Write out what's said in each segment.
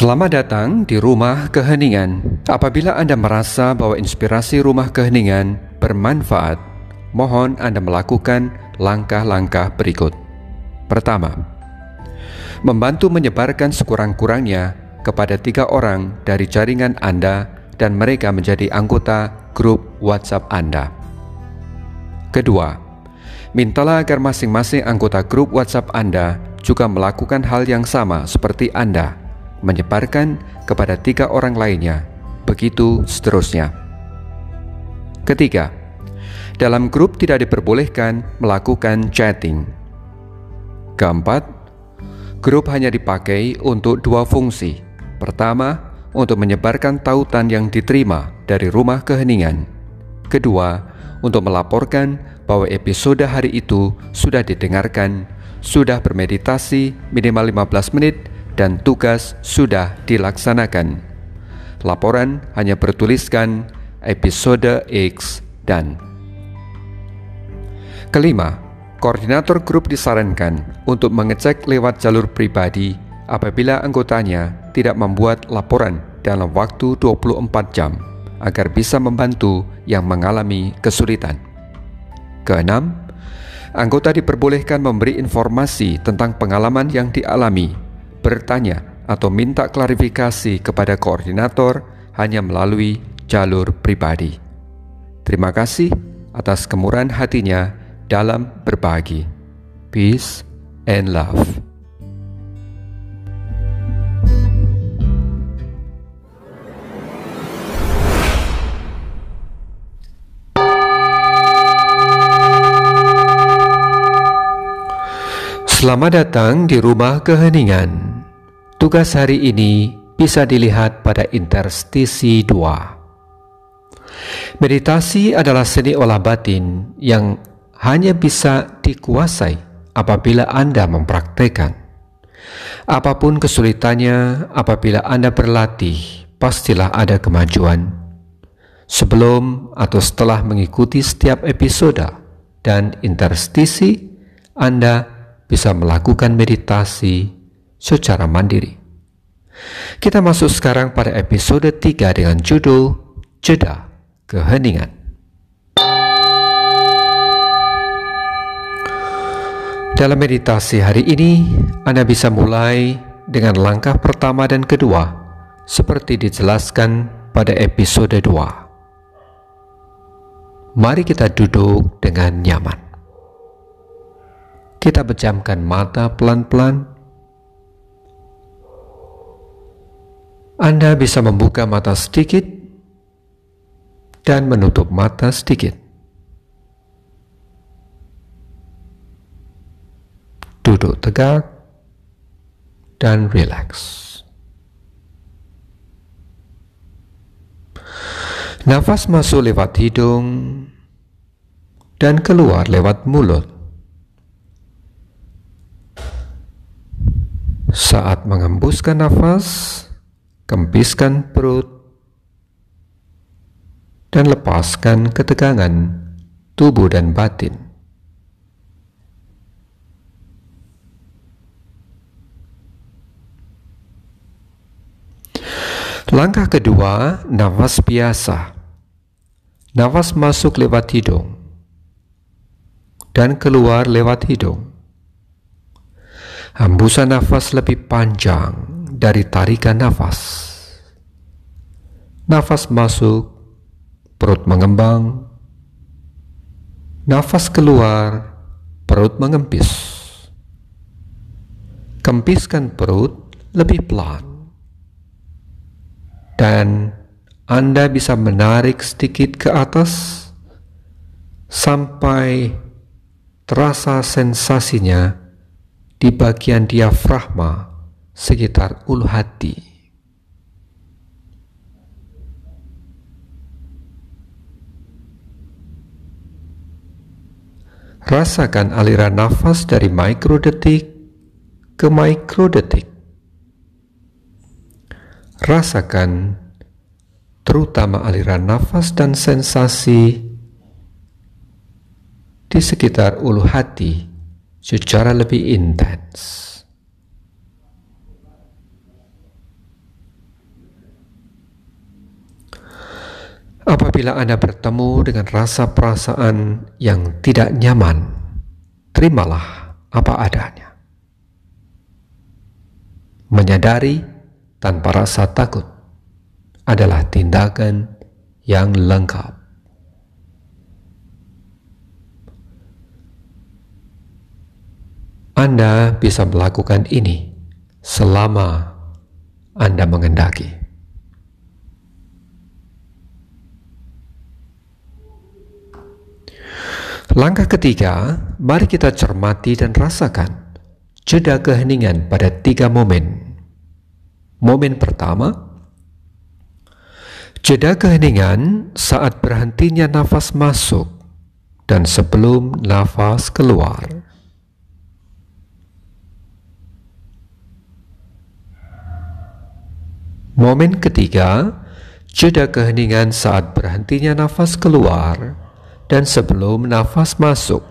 Selamat datang di Rumah Keheningan. Apabila Anda merasa bahwa inspirasi Rumah Keheningan bermanfaat, mohon Anda melakukan langkah-langkah berikut. Pertama, membantu menyebarkan sekurang-kurangnya kepada 3 orang dari jaringan Anda dan mereka menjadi anggota grup WhatsApp Anda. Kedua, mintalah agar masing-masing anggota grup WhatsApp Anda juga melakukan hal yang sama seperti Anda, menyebarkan kepada 3 orang lainnya, begitu seterusnya. Ketiga, dalam grup tidak diperbolehkan melakukan chatting. Keempat, grup hanya dipakai untuk 2 fungsi. Pertama, untuk menyebarkan tautan yang diterima dari Rumah Keheningan. Kedua, untuk melaporkan bahwa episode hari itu sudah didengarkan, sudah bermeditasi minimal 15 menit, dan tugas sudah dilaksanakan. Laporan hanya bertuliskan episode X dan. Kelima, koordinator grup disarankan untuk mengecek lewat jalur pribadi apabila anggotanya tidak membuat laporan dalam waktu 24 jam agar bisa membantu yang mengalami kesulitan. Keenam, anggota diperbolehkan memberi informasi tentang pengalaman yang dialami, bertanya atau minta klarifikasi kepada koordinator hanya melalui jalur pribadi. Terima kasih atas kemurahan hatinya dalam berbagi. Peace and love. Selamat datang di Rumah Keheningan. Tugas hari ini bisa dilihat pada interstisi 2. Meditasi adalah seni olah batin yang hanya bisa dikuasai apabila Anda mempraktekkan. Apapun kesulitannya, apabila Anda berlatih, pastilah ada kemajuan. Sebelum atau setelah mengikuti setiap episode dan interstisi, Anda bisa melakukan meditasi secara mandiri. Kita masuk sekarang pada episode 3 dengan judul Jeda Keheningan. Dalam meditasi hari ini, Anda bisa mulai dengan langkah pertama dan kedua seperti dijelaskan pada episode 2. Mari kita duduk dengan nyaman. Kita pejamkan mata pelan-pelan. Anda bisa membuka mata sedikit dan menutup mata sedikit. Duduk tegak dan rileks. Nafas masuk lewat hidung dan keluar lewat mulut. Saat mengembuskan nafas, kempiskan perut dan lepaskan ketegangan tubuh dan batin. Langkah kedua, nafas biasa. Nafas masuk lewat hidung dan keluar lewat hidung. Hembusan nafas lebih panjang dari tarikan nafas. Nafas masuk, perut mengembang. Nafas keluar, perut mengempis. Kempiskan perut lebih pelan. Dan Anda bisa menarik sedikit ke atas sampai terasa sensasinya di bagian diafragma sekitar ulu hati. Rasakan aliran nafas dari mikrodetik ke mikrodetik. Rasakan terutama aliran nafas dan sensasi di sekitar ulu hati secara lebih intens. Apabila Anda bertemu dengan rasa perasaan yang tidak nyaman, terimalah apa adanya. Menyadari tanpa rasa takut adalah tindakan yang lengkap. Anda bisa melakukan ini selama Anda mengendaki. Langkah ketiga, mari kita cermati dan rasakan jeda keheningan pada 3 momen. Momen pertama, jeda keheningan saat berhentinya nafas masuk dan sebelum nafas keluar. Momen ketiga, jeda keheningan saat berhentinya nafas keluar dan sebelum nafas masuk.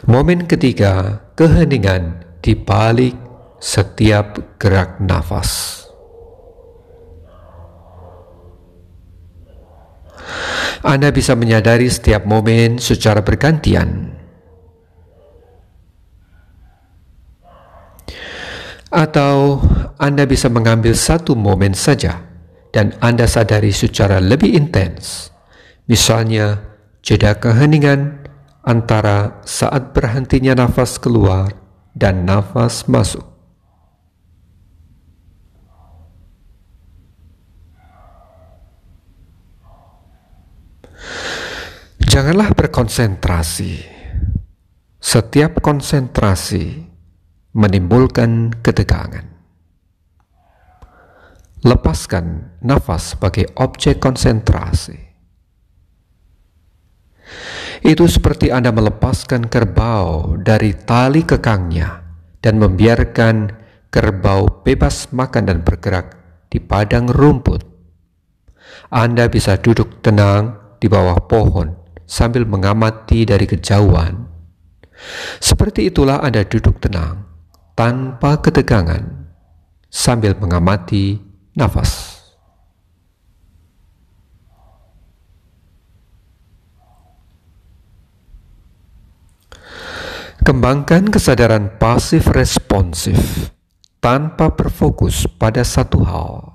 Momen ketiga, keheningan di balik setiap gerak nafas. Anda bisa menyadari setiap momen secara bergantian, atau Anda bisa mengambil satu momen saja dan Anda sadari secara lebih intens. Misalnya, jeda keheningan antara saat berhentinya nafas keluar dan nafas masuk. Janganlah berkonsentrasi. Setiap konsentrasi menimbulkan ketegangan. Lepaskan nafas sebagai objek konsentrasi. Itu seperti Anda melepaskan kerbau dari tali kekangnya dan membiarkan kerbau bebas makan dan bergerak di padang rumput. Anda bisa duduk tenang di bawah pohon sambil mengamati dari kejauhan. Seperti itulah Anda duduk tenang tanpa ketegangan sambil mengamati nafas. Kembangkan kesadaran pasif responsif tanpa berfokus pada satu hal.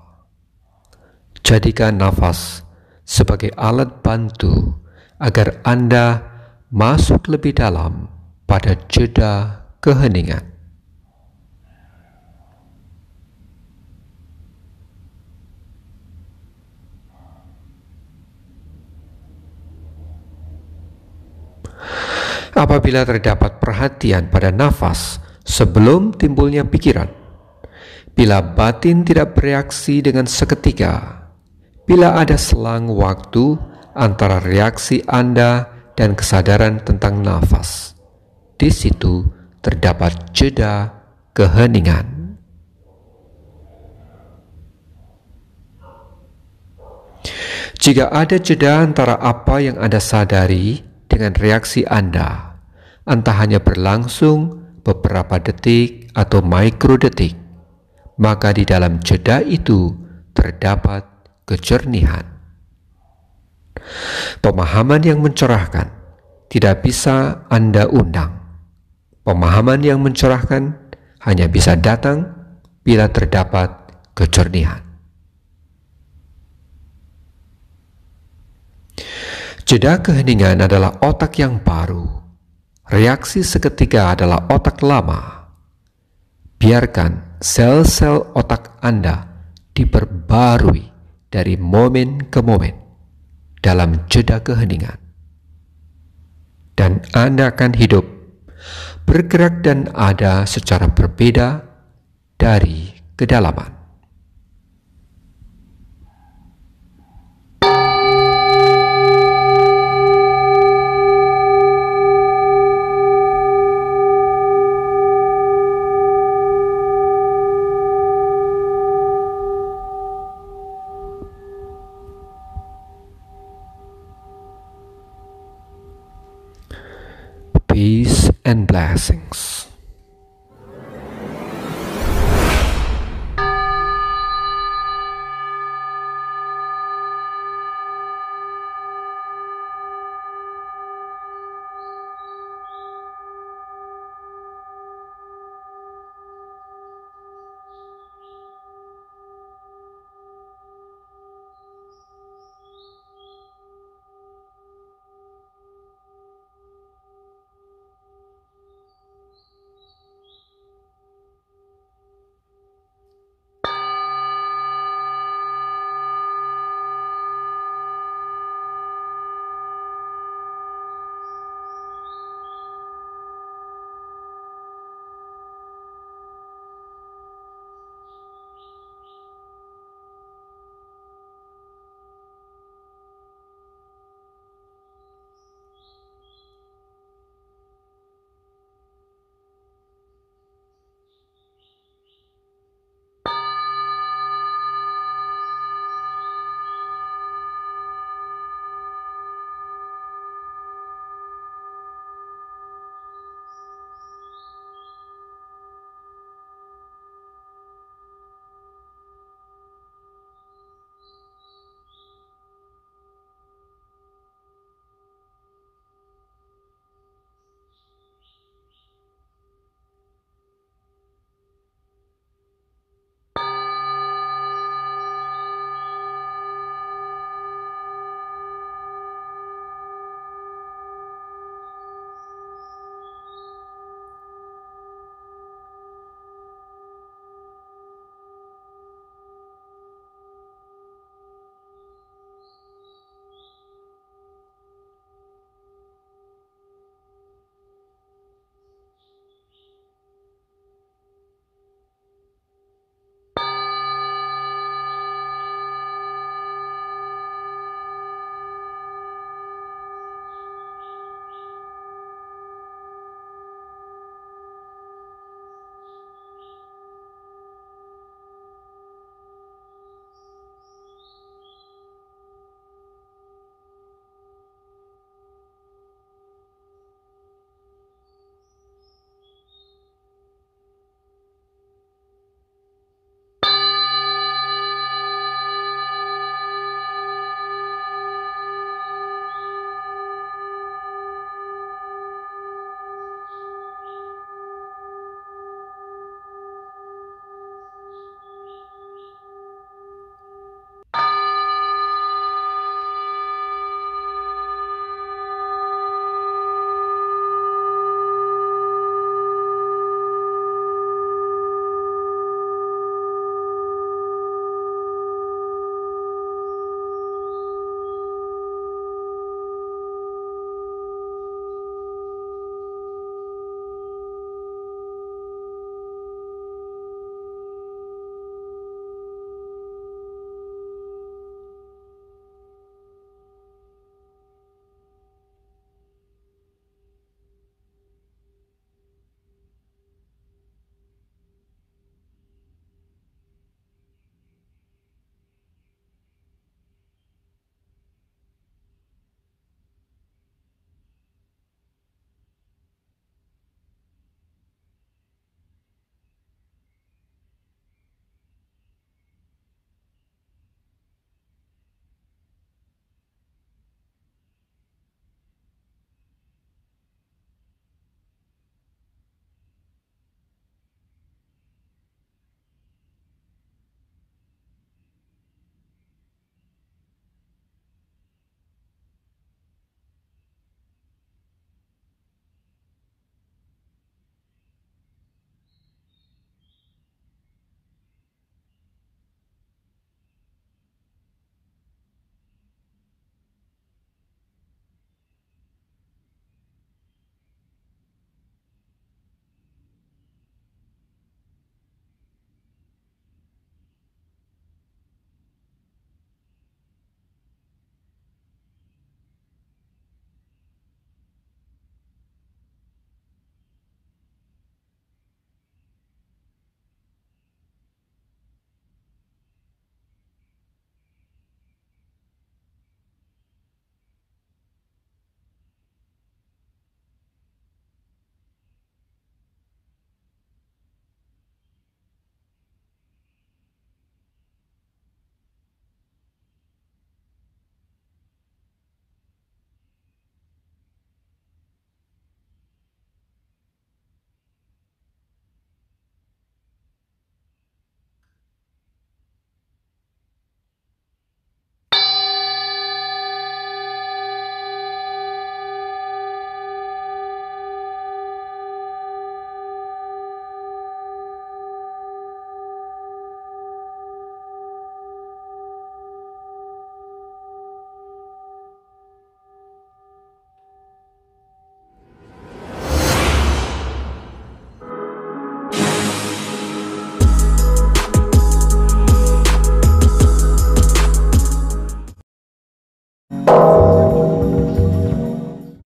Jadikan nafas sebagai alat bantu agar Anda masuk lebih dalam pada jeda keheningan. Apabila terdapat perhatian pada nafas sebelum timbulnya pikiran, bila batin tidak bereaksi dengan seketika, bila ada selang waktu antara reaksi Anda dan kesadaran tentang nafas, di situ terdapat jeda keheningan. Jika ada jeda antara apa yang Anda sadari dengan reaksi Anda, entah hanya berlangsung beberapa detik atau mikrodetik, maka di dalam jeda itu terdapat kejernihan. Pemahaman yang mencerahkan tidak bisa Anda undang. Pemahaman yang mencerahkan hanya bisa datang bila terdapat kejernihan. Jeda keheningan adalah otak yang baru. Reaksi seketika adalah otak lama. Biarkan sel-sel otak Anda diperbarui dari momen ke momen dalam jeda keheningan. Dan Anda akan hidup, bergerak dan ada secara berbeda dari kedalaman. Peace and blessings.